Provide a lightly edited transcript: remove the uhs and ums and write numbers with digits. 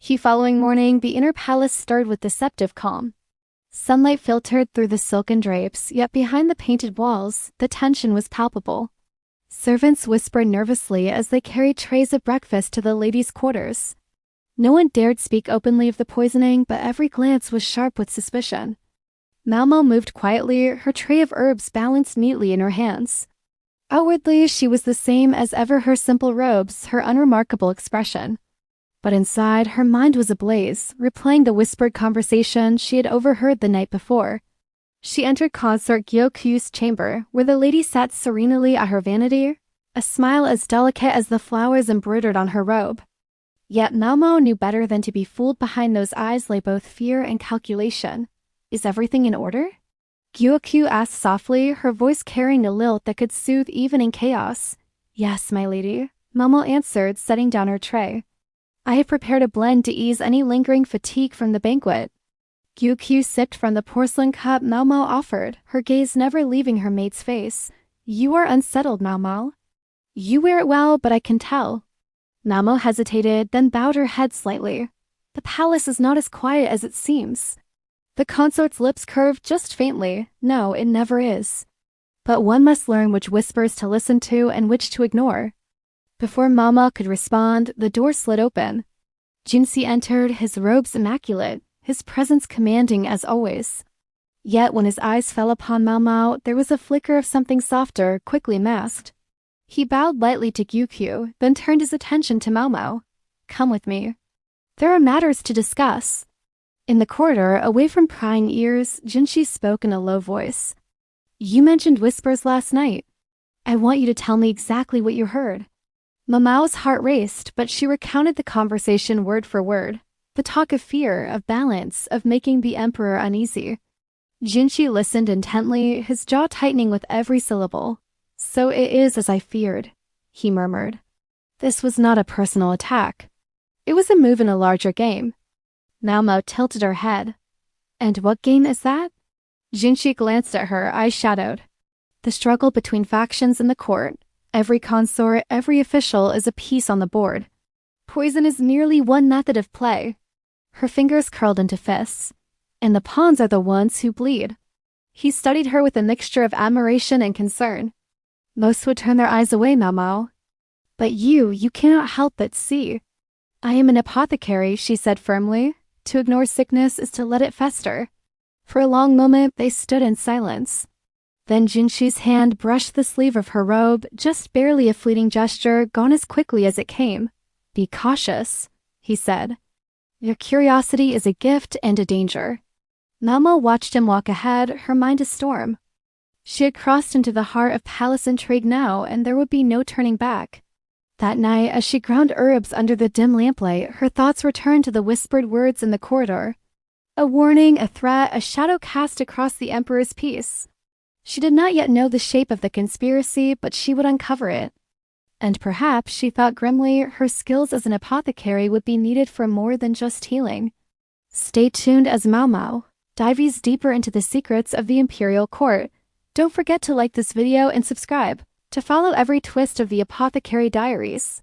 The following morning, the inner palace stirred with deceptive calm. Sunlight filtered through the silken drapes, yet behind the painted walls, the tension was palpable. Servants whispered nervously as they carried trays of breakfast to the ladies' quarters. No one dared speak openly of the poisoning, but every glance was sharp with suspicion. Maomao moved quietly, her tray of herbs balanced neatly in her hands. Outwardly, she was the same as ever, her simple robes, her unremarkable expression. But inside, her mind was ablaze, replaying the whispered conversation she had overheard the night before. She entered Consort Gyokyu's chamber, where the lady sat serenely at her vanity, a smile as delicate as the flowers embroidered on her robe. Yet Maomao knew better than to be fooled. Behind those eyes lay both fear and calculation. "Is everything in order?" Gyokyu asked softly, her voice carrying a lilt that could soothe even in chaos. "Yes, my lady," Maomao answered, setting down her tray. "I have prepared a blend to ease any lingering fatigue from the banquet." Gyokyu sipped from the porcelain cup Maomao offered, her gaze never leaving her maid's face. "You are unsettled, Maomao." "You wear it well, but I can tell." Maomao hesitated, then bowed her head slightly. "The palace is not as quiet as it seems." The consort's lips curved just faintly. "No, it never is. But one must learn which whispers to listen to and which to ignore." Before Maomao could respond, the door slid open. Jinshi entered, his robes immaculate, his presence commanding as always. Yet when his eyes fell upon Maomao, there was a flicker of something softer, quickly masked. He bowed lightly to Gyokyu, then turned his attention to Maomao. "Come with me. There are matters to discuss." In the corridor, away from prying ears, Jinshi spoke in a low voice. "You mentioned whispers last night. I want you to tell me exactly what you heard." Maomao's heart raced, but she recounted the conversation word for word. The talk of fear, of balance, of making the emperor uneasy. Jinshi listened intently, his jaw tightening with every syllable. "So it is as I feared," he murmured. This was not a personal attack. It was a move in a larger game. Maomao tilted her head. "And what game is that?" Jinshi glanced at her, eyes shadowed. "The struggle between factions in the court. Every consort, every official is a piece on the board. Poison is merely one method of play." Her fingers curled into fists. "And the pawns are the ones who bleed." He studied her with a mixture of admiration and concern. "Most would turn their eyes away, Maomao. But you cannot help but see." "I am an apothecary," she said firmly. "To ignore sickness is to let it fester." For a long moment, they stood in silence. Then Jinshi's hand brushed the sleeve of her robe, just barely a fleeting gesture, gone as quickly as it came. "Be cautious," he said. "Your curiosity is a gift and a danger." Maomao watched him walk ahead, her mind a storm. She had crossed into the heart of palace intrigue now, and there would be no turning back. That night, as she ground herbs under the dim lamplight, her thoughts returned to the whispered words in the corridor. A warning, a threat, a shadow cast across the emperor's peace. She did not yet know the shape of the conspiracy, but she would uncover it. And perhaps, she thought grimly, her skills as an apothecary would be needed for more than just healing. Stay tuned as Maomao dives deeper into the secrets of the imperial court. Don't forget to like this video and subscribe to follow every twist of the Apothecary Diaries.